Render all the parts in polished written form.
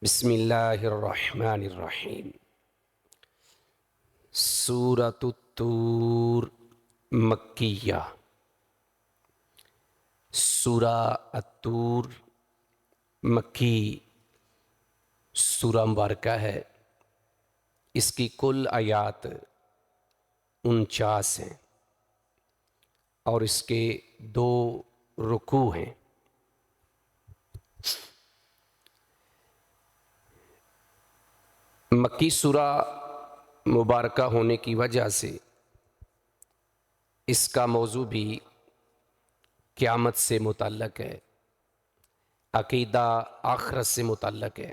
بسم اللہ الرحمن الرحیم۔ سورۃ الطور مکیہ۔ سورہ الطور مکی سورہ مبارکہ ہے۔ اس کی کل آیات 49 ہیں اور اس کے 2 رکوع ہیں۔ مکی سورہ مبارکہ ہونے کی وجہ سے اس کا موضوع بھی قیامت سے متعلق ہے، عقیدہ آخرت سے متعلق ہے۔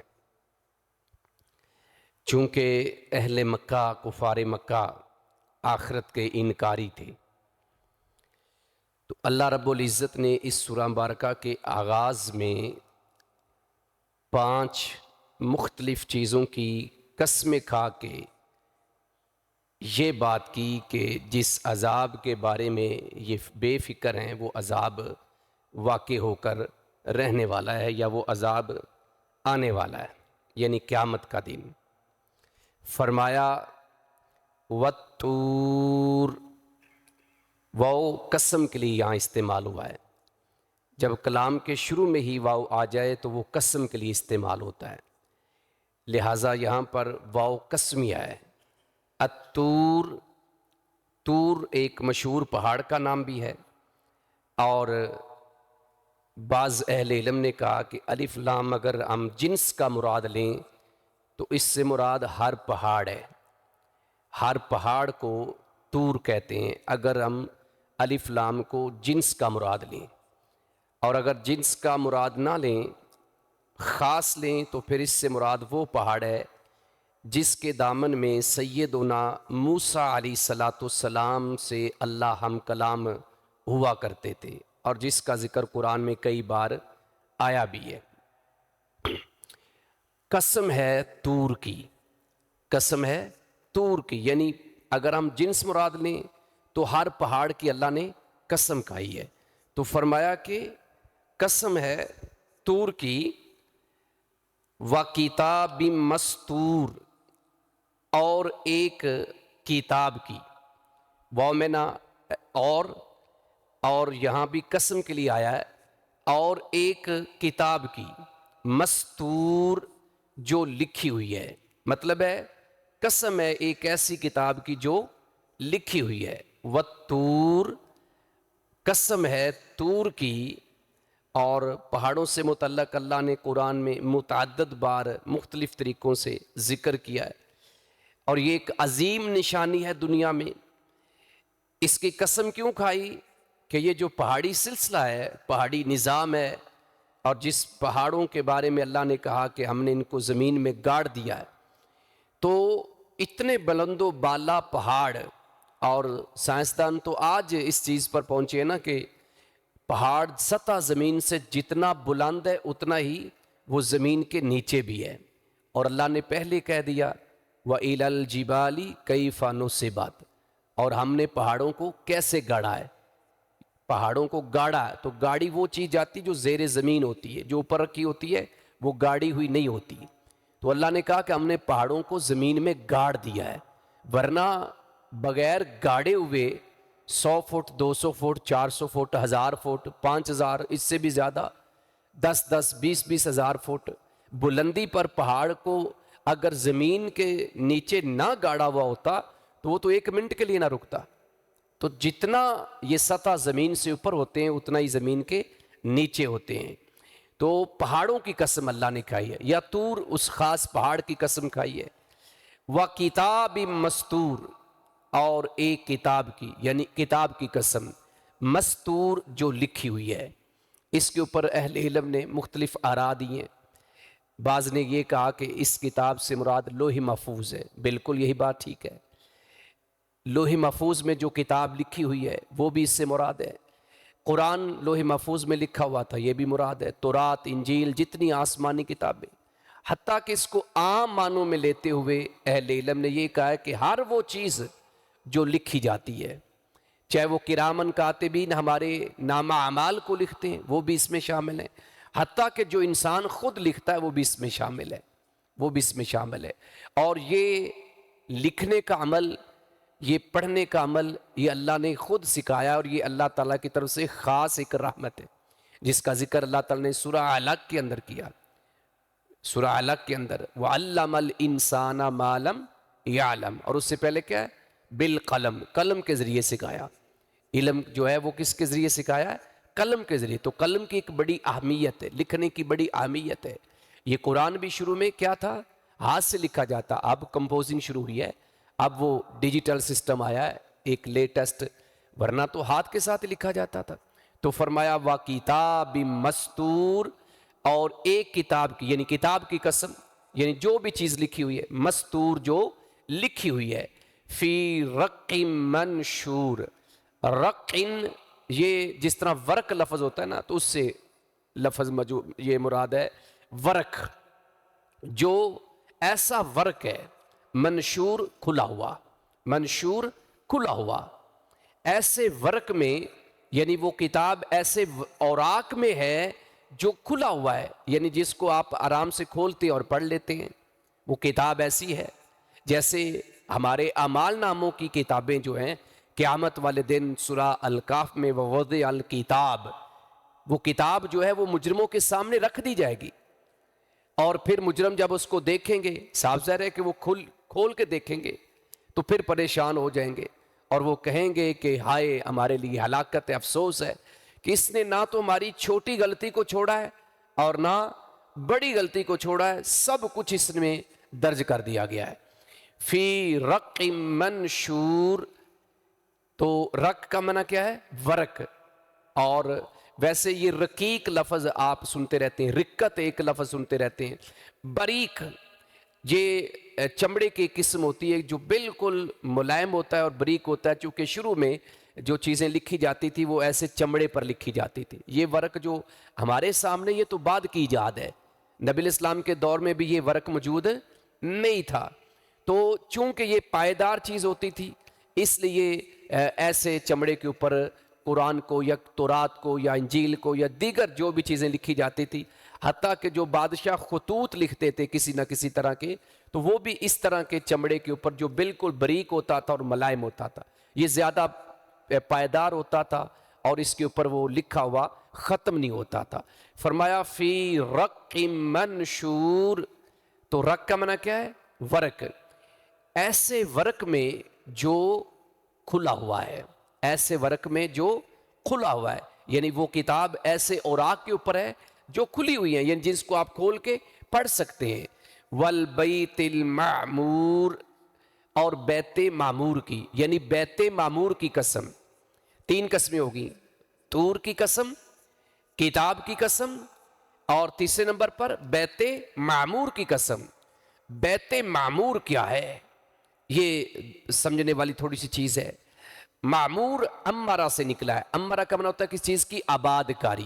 چونکہ اہل مکہ، کفار مکہ آخرت کے انکاری تھے، تو اللہ رب العزت نے اس سورہ مبارکہ کے آغاز میں 5 مختلف چیزوں کی قسمیں کھا کے یہ بات کی کہ جس عذاب کے بارے میں یہ بے فکر ہیں وہ عذاب واقع ہو کر رہنے والا ہے، یا وہ عذاب آنے والا ہے، یعنی قیامت کا دن۔ فرمایا والطور، واو قسم کے لیے یہاں استعمال ہوا ہے۔ جب کلام کے شروع میں ہی واو آ جائے تو وہ قسم کے لیے استعمال ہوتا ہے، لہٰذا یہاں پر واو قسمیہ ہے۔ الطور، طور ایک مشہور پہاڑ کا نام بھی ہے، اور بعض اہل علم نے کہا کہ الف لام اگر ہم جنس کا مراد لیں تو اس سے مراد ہر پہاڑ ہے، ہر پہاڑ کو طور کہتے ہیں اگر ہم الف لام کو جنس کا مراد لیں، اور اگر جنس کا مراد نہ لیں، خاص لیں، تو پھر اس سے مراد وہ پہاڑ ہے جس کے دامن میں سیدنا موسیٰ علیہ السلام سے اللہ ہم کلام ہوا کرتے تھے، اور جس کا ذکر قرآن میں کئی بار آیا بھی ہے۔ قسم ہے طور کی، قسم ہے طور کی، یعنی اگر ہم جنس مراد لیں تو ہر پہاڑ کی اللہ نے قسم کھائی ہے۔ تو فرمایا کہ قسم ہے طور کی، وَکِتَابٍ مَّسْطُورٍ، اور ایک کتاب کی، واو میں نہ اور یہاں بھی قسم کے لیے آیا ہے، اور ایک کتاب کی، مستور جو لکھی ہوئی ہے، مطلب ہے قسم ہے ایک ایسی کتاب کی جو لکھی ہوئی ہے۔ والطور، قسم ہے طور کی، اور پہاڑوں سے متعلق اللہ نے قرآن میں متعدد بار مختلف طریقوں سے ذکر کیا ہے، اور یہ ایک عظیم نشانی ہے دنیا میں۔ اس کی قسم کیوں کھائی کہ یہ جو پہاڑی سلسلہ ہے، پہاڑی نظام ہے، اور جس پہاڑوں کے بارے میں اللہ نے کہا کہ ہم نے ان کو زمین میں گاڑ دیا ہے، تو اتنے بلند و بالا پہاڑ، اور سائنسدان تو آج اس چیز پر پہنچے نا کہ پہاڑ سطح زمین سے جتنا بلند ہے اتنا ہی وہ زمین کے نیچے بھی ہے، اور اللہ نے پہلے کہہ دیا وَإِلَى الْجِبَالِ كَيْفَ نُصِبَتْ، اور ہم نے پہاڑوں کو کیسے گاڑا ہے۔ پہاڑوں کو گاڑا ہے تو گاڑی وہ چیز جاتی جو زیر زمین ہوتی ہے، جو اوپر رکھی ہوتی ہے وہ گاڑی ہوئی نہیں ہوتی۔ تو اللہ نے کہا کہ ہم نے پہاڑوں کو زمین میں گاڑ دیا ہے، ورنہ بغیر گاڑے ہوئے 100 فٹ، 200 فٹ، 400 فٹ، 1000 فٹ، 5000، اس سے بھی زیادہ، 10 20 ہزار فٹ بلندی پر پہاڑ کو اگر زمین کے نیچے نہ گاڑا ہوا ہوتا تو وہ تو 1 منٹ کے لیے نہ رکتا۔ تو جتنا یہ سطح زمین سے اوپر ہوتے ہیں اتنا ہی زمین کے نیچے ہوتے ہیں۔ تو پہاڑوں کی قسم اللہ نے کھائی ہے، یا طور اس خاص پہاڑ کی قسم کھائی ہے۔ وَکِتَابٍ مَّسْطُورٍ، اور ایک کتاب کی، یعنی کتاب کی قسم، مستور جو لکھی ہوئی ہے۔ اس کے اوپر اہل علم نے مختلف آراء دی ہیں۔ بعض نے یہ کہا کہ اس کتاب سے مراد لوح محفوظ ہے، بالکل یہی بات ٹھیک ہے۔ لوح محفوظ میں جو کتاب لکھی ہوئی ہے وہ بھی اس سے مراد ہے۔ قرآن لوح محفوظ میں لکھا ہوا تھا، یہ بھی مراد ہے۔ تورات، انجیل، جتنی آسمانی کتابیں، حتیٰ کہ اس کو عام معنوں میں لیتے ہوئے اہل علم نے یہ کہا ہے کہ ہر وہ چیز جو لکھی جاتی ہے، چاہے وہ کرامن کاتبین ہمارے نامہ اعمال کو لکھتے ہیں وہ بھی اس میں شامل ہیں، حتیٰ کہ جو انسان خود لکھتا ہے وہ بھی اس میں شامل ہے۔ وہ بھی اس میں شامل ہے۔ اور یہ لکھنے کا عمل، یہ پڑھنے کا عمل، یہ اللہ نے خود سکھایا، اور یہ اللہ تعالیٰ کی طرف سے خاص ایک رحمت ہے، جس کا ذکر اللہ تعالیٰ نے سورہ علق کے اندر کیا۔ سورہ علق کے اندر وَعَلَّمَ الْإِنسَانَ مَا لَمْ يَعْلَمْ، اور اس سے پہلے کیا ہے؟ بالقلم، قلم کے ذریعے سکھایا۔ علم جو ہے وہ کس کے ذریعے سکھایا ہے؟ قلم کے ذریعے۔ تو قلم کی ایک بڑی اہمیت ہے، لکھنے کی بڑی اہمیت ہے۔ یہ قرآن بھی شروع میں کیا تھا؟ ہاتھ سے لکھا جاتا، اب کمپوزنگ شروع ہوئی ہے، اب وہ ڈیجیٹل سسٹم آیا ہے ایک لیٹسٹ، ورنہ تو ہاتھ کے ساتھ لکھا جاتا تھا۔ تو فرمایا وَكِتَابٍ مَسْطُورٍ، اور ایک کتاب کی، یعنی کتاب کی قسم، یعنی جو بھی چیز لکھی ہوئی ہے، مستور جو لکھی ہوئی ہے، فی رق منشور۔ رقن، یہ جس طرح ورق لفظ ہوتا ہے نا، تو اس سے لفظ یہ مراد ہے ورق، جو ایسا ورق ہے، منشور کھلا ہوا، منشور کھلا ہوا، ایسے ورق میں، یعنی وہ کتاب ایسے اوراق میں ہے جو کھلا ہوا ہے، یعنی جس کو آپ آرام سے کھولتے اور پڑھ لیتے ہیں۔ وہ کتاب ایسی ہے جیسے ہمارے اعمال ناموں کی کتابیں جو ہیں، قیامت والے دن سورہ الکاف میں ووضع الکتاب، وہ کتاب جو ہے وہ مجرموں کے سامنے رکھ دی جائے گی، اور پھر مجرم جب اس کو دیکھیں گے، صاف ظاہر ہے کہ وہ کھول کے دیکھیں گے تو پھر پریشان ہو جائیں گے، اور وہ کہیں گے کہ ہائے ہمارے لیے ہلاکت ہے، افسوس ہے کہ اس نے نہ تو ہماری چھوٹی غلطی کو چھوڑا ہے اور نہ بڑی غلطی کو چھوڑا ہے، سب کچھ اس میں درج کر دیا گیا ہے۔ فی رق منشور، تو رق کا معنی کیا ہے؟ ورق، اور ویسے یہ رقیق لفظ آپ سنتے رہتے ہیں، رقت ایک لفظ سنتے رہتے ہیں، باریک، یہ چمڑے کی قسم ہوتی ہے جو بالکل ملائم ہوتا ہے اور باریک ہوتا ہے، چونکہ شروع میں جو چیزیں لکھی جاتی تھی وہ ایسے چمڑے پر لکھی جاتی تھی۔ یہ ورق جو ہمارے سامنے، یہ تو بعد کی ایجاد ہے، نبی الاسلام کے دور میں بھی یہ ورق موجود نہیں تھا۔ تو چونکہ یہ پائیدار چیز ہوتی تھی، اس لیے ایسے چمڑے کے اوپر قرآن کو یا تورات کو یا انجیل کو یا دیگر جو بھی چیزیں لکھی جاتی تھی، حتیٰ کہ جو بادشاہ خطوط لکھتے تھے کسی نہ کسی طرح کے، تو وہ بھی اس طرح کے چمڑے کے اوپر جو بالکل باریک ہوتا تھا اور ملائم ہوتا تھا، یہ زیادہ پائیدار ہوتا تھا، اور اس کے اوپر وہ لکھا ہوا ختم نہیں ہوتا تھا۔ فرمایا فی رق منشور، تو رق کا معنی کیا ہے؟ ورق، ایسے ورق میں جو کھلا ہوا ہے، ایسے ورق میں جو کھلا ہوا ہے، یعنی وہ کتاب ایسے اوراق کے اوپر ہے جو کھلی ہوئی ہیں، یعنی جس کو آپ کھول کے پڑھ سکتے ہیں۔ والبیت المعمور، اور بیت معمور کی، یعنی بیت معمور کی قسم، تین قسمیں ہوگی، طور کی قسم، کتاب کی قسم، اور تیسرے نمبر پر بیت معمور کی قسم۔ بیت معمور کیا ہے؟ یہ سمجھنے والی تھوڑی سی چیز ہے۔ معمور امرہ سے نکلا ہے، امرہ کا معنی ہوتا ہے کسی چیز کی آباد کاری،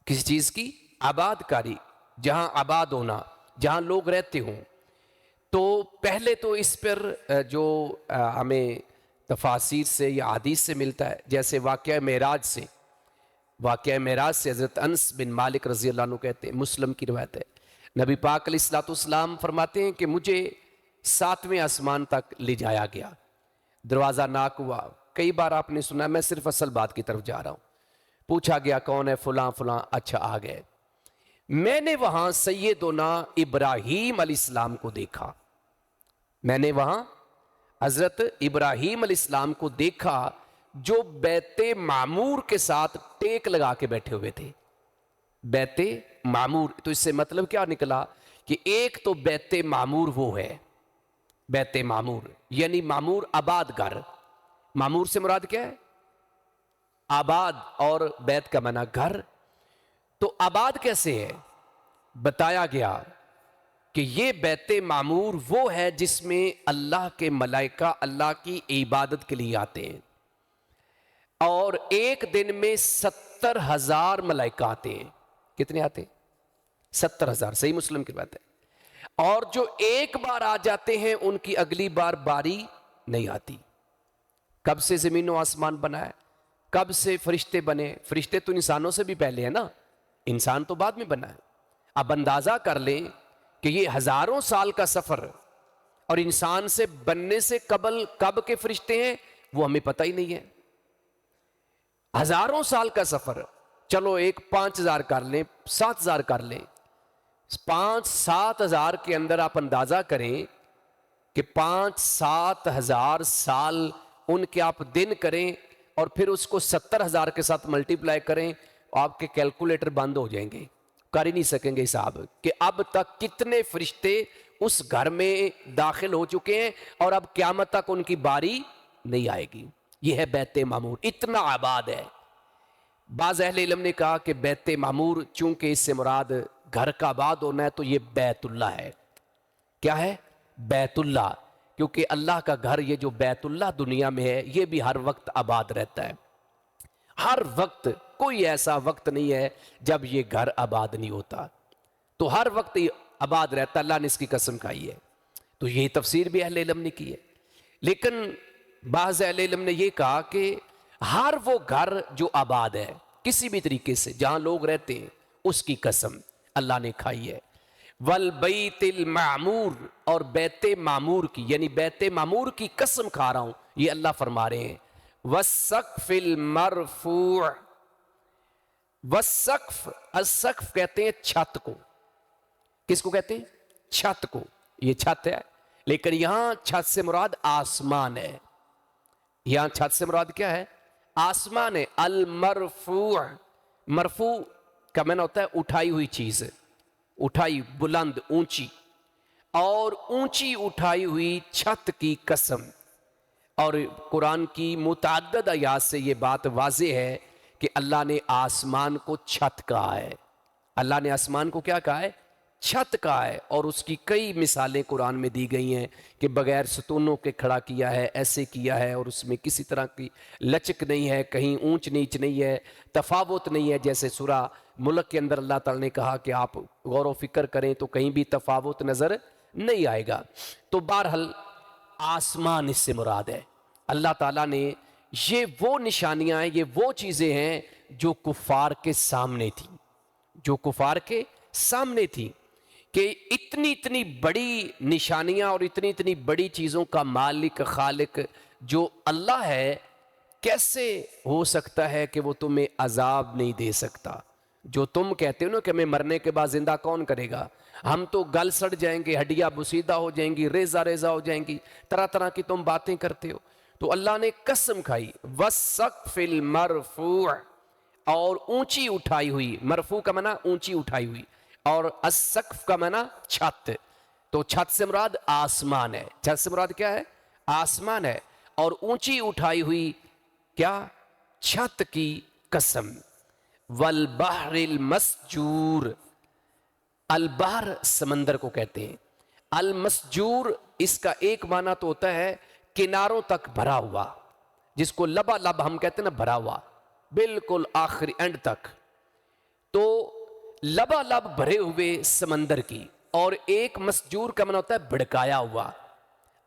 کسی چیز کی آباد کاری، جہاں آباد ہونا، جہاں لوگ رہتے ہوں۔ تو پہلے تو اس پر جو ہمیں تفاسیر سے یا حدیث سے ملتا ہے، جیسے واقعہ معراج سے، واقعہ معراج سے حضرت انس بن مالک رضی اللہ عنہ کہتے ہیں، مسلم کی روایت ہے، نبی پاک علیہ الصلوۃ والسلام فرماتے ہیں کہ مجھے 7ویں آسمان تک لے جایا گیا، دروازہ ناک ہوا، کئی بار آپ نے سنا، میں صرف اصل بات کی طرف جا رہا ہوں، پوچھا گیا کون ہے؟ فلاں فلاں، اچھا آ گئے۔ میں نے وہاں سیدنا ابراہیم علیہ السلام کو دیکھا، میں نے وہاں حضرت ابراہیم علیہ السلام کو دیکھا جو بیت معمور کے ساتھ ٹیک لگا کے بیٹھے ہوئے تھے۔ بیت معمور، تو اس سے مطلب کیا نکلا کہ ایک تو بیت معمور وہ ہے، بیت معمور یعنی معمور آباد گھر، معمور سے مراد کیا ہے؟ آباد، اور بیت کا معنی گھر۔ تو آباد کیسے ہے؟ بتایا گیا کہ یہ بیت معمور وہ ہے جس میں اللہ کے ملائکہ اللہ کی عبادت کے لیے آتے ہیں، اور ایک دن میں 70,000 ملائکہ آتے ہیں۔ کتنے آتے ہیں؟ 70,000، صحیح مسلم کی بات ہے۔ اور جو ایک بار آ جاتے ہیں ان کی اگلی بار باری نہیں آتی۔ کب سے زمین و آسمان بنا ہے؟ کب سے فرشتے بنے؟ فرشتے تو انسانوں سے بھی پہلے ہیں نا، انسان تو بعد میں بنا ہے۔ اب اندازہ کر لیں کہ یہ ہزاروں سال کا سفر اور انسان سے بننے سے قبل کب کے فرشتے ہیں وہ ہمیں پتہ ہی نہیں ہے. ہزاروں سال کا سفر، چلو ایک 5,000 کر لیں، 7,000 کر لیں، 5-7 ہزار کے اندر آپ اندازہ کریں کہ 5-7 ہزار سال ان کے آپ دن کریں اور پھر اس کو 70,000 کے ساتھ ملٹیپلائی کریں، آپ کے کیلکولیٹر بند ہو جائیں گے، کر ہی نہیں سکیں گے حساب کہ اب تک کتنے فرشتے اس گھر میں داخل ہو چکے ہیں اور اب قیامت تک ان کی باری نہیں آئے گی. یہ ہے بیت معمور، اتنا آباد ہے. بعض اہل علم نے کہا کہ بیت معمور چونکہ اس سے مراد گھر کا آباد ہونا ہے تو یہ بیت اللہ ہے. کیا ہے؟ بیت اللہ. کیونکہ اللہ کا گھر یہ جو بیت اللہ دنیا میں ہے یہ بھی ہر وقت آباد رہتا ہے. ہر وقت، کوئی ایسا وقت نہیں ہے جب یہ گھر آباد نہیں ہوتا، تو ہر وقت یہ آباد رہتا. اللہ نے اس کی قسم کھائی ہے. تو یہ تفسیر بھی اہل علم نے کی ہے. لیکن بعض اہل علم نے یہ کہا کہ ہر وہ گھر جو آباد ہے کسی بھی طریقے سے جہاں لوگ رہتے ہیں اس کی قسم اللہ نے کھائی ہے. والبیت المعمور، اور بیت معمور کی، یعنی بیت معمور کی قسم کھا رہا ہوں، یہ اللہ فرما رہے ہیں. والسقف المرفوع، والسقف، السقف کہتے ہیں چھت کو. کس کو کہتے ہیں؟ چھت کو. یہ چھت ہے، لیکن یہاں چھت سے مراد آسمان ہے. یہاں چھت سے مراد کیا ہے؟ آسمان ہے. المرفوع، مرفوع کا معنی ہوتا ہے اٹھائی ہوئی چیز، اٹھائی، بلند، اونچی. اور اونچی اٹھائی ہوئی چھت کی قسم. اور قرآن کی متعدد آیات سے یہ بات واضح ہے کہ اللہ نے آسمان کو چھت کہا ہے. اللہ نے آسمان کو کیا کہا ہے؟ چھت کہا ہے. اور اس کی کئی مثالیں قرآن میں دی گئی ہیں کہ بغیر ستونوں کے کھڑا کیا ہے، ایسے کیا ہے، اور اس میں کسی طرح کی لچک نہیں ہے، کہیں اونچ نیچ نہیں ہے، تفاوت نہیں ہے. جیسے سورہ ملک کے اندر اللہ تعالی نے کہا کہ آپ غور و فکر کریں تو کہیں بھی تفاوت نظر نہیں آئے گا. تو بہرحال آسمان اس سے مراد ہے. اللہ تعالیٰ نے یہ وہ نشانیاں ہیں، یہ وہ چیزیں ہیں جو کفار کے سامنے تھیں، جو کفار کے سامنے تھیں، کہ اتنی اتنی بڑی نشانیاں اور اتنی اتنی بڑی چیزوں کا مالک خالق جو اللہ ہے، کیسے ہو سکتا ہے کہ وہ تمہیں عذاب نہیں دے سکتا؟ جو تم کہتے ہو نا کہ ہمیں مرنے کے بعد زندہ کون کرے گا، ہم تو گل سڑ جائیں گے، ہڈیاں بسیدہ ہو جائیں گی، ریزہ ریزہ ہو جائیں گی، طرح طرح کی تم باتیں کرتے ہو. تو اللہ نے قسم کھائی، والسقف المرفوع، اور اونچی اٹھائی ہوئی. مرفوع کا معنی اونچی اٹھائی ہوئی، اور السقف کا معنی چھت. تو چھت سے مراد آسمان ہے. چھت سے مراد کیا ہے؟ آسمان ہے. اور اونچی اٹھائی ہوئی کیا؟ چھت کی قسم. والبحر المسجور، البحر سمندر کو کہتے ہیں. المسجور اس کا ایک معنی تو ہوتا ہے کناروں تک بھرا ہوا، جس کو لبا لب ہم کہتے ہیں نا، بھرا ہوا بالکل آخری اینڈ تک. تو لبا لب بھرے ہوئے سمندر کی. اور ایک مسجور کا معنی ہوتا ہے بھڑکایا ہوا،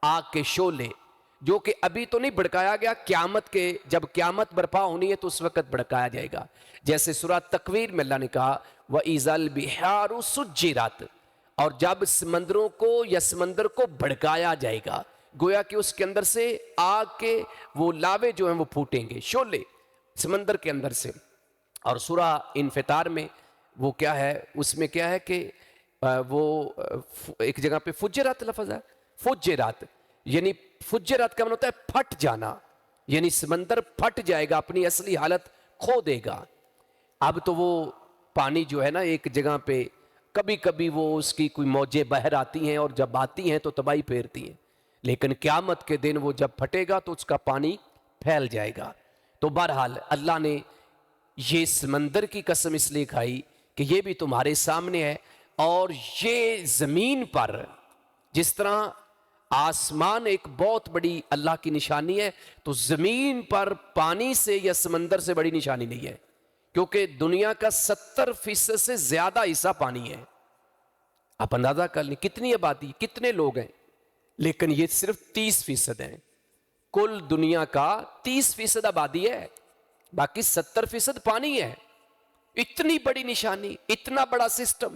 آگ کے شعلے، جو کہ ابھی تو نہیں بھڑکایا گیا، قیامت کے جب قیامت برپا ہونی ہے تو اس وقت بھڑکایا جائے گا. جیسے سورہ تکویر میں اللہ نے کہا وَإِذَا الْبِحَارُ سُجِّرَتْ، اور جب سمندروں کو یا سمندر کو بھڑکایا جائے گا، گویا کہ اس کے اندر سے آگ کے وہ لاوے جو ہیں وہ پھوٹیں گے، شعلے سمندر کے اندر سے. اور سورہ انفطار میں وہ کیا ہے، اس میں کیا ہے کہ وہ ایک جگہ پہ فجرات لفظ ہے، فجرات، یعنی فجرات کا معنی ہوتا ہے پھٹ جانا، یعنی سمندر پھٹ جائے گا، اپنی اصلی حالت کھو دے گا. اب تو وہ پانی جو ہے نا ایک جگہ پہ کبھی کبھی وہ اس کی کوئی موجیں بہر آتی ہیں اور جب آتی ہیں تو تباہی پھیرتی ہیں، لیکن قیامت کے دن وہ جب پھٹے گا تو اس کا پانی پھیل جائے گا. تو بہرحال اللہ نے یہ سمندر کی قسم اس لیے کھائی کہ یہ بھی تمہارے سامنے ہے. اور یہ زمین پر جس طرح آسمان ایک بہت بڑی اللہ کی نشانی ہے، تو زمین پر پانی سے یا سمندر سے بڑی نشانی نہیں ہے، کیونکہ دنیا کا 70% سے زیادہ حصہ پانی ہے. آپ اندازہ کر لیں کتنی آبادی، کتنے لوگ ہیں، لیکن یہ صرف 30% ہیں. کل دنیا کا 30% آبادی ہے، باقی 70% پانی ہے. اتنی بڑی نشانی، اتنا بڑا سسٹم،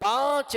5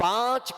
5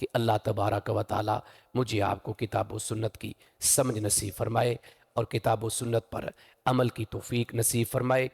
کہ اللہ تبارک و تعالی مجھے آپ کو کتاب و سنت کی سمجھ نصیب فرمائے اور کتاب و سنت پر عمل کی توفیق نصیب فرمائے۔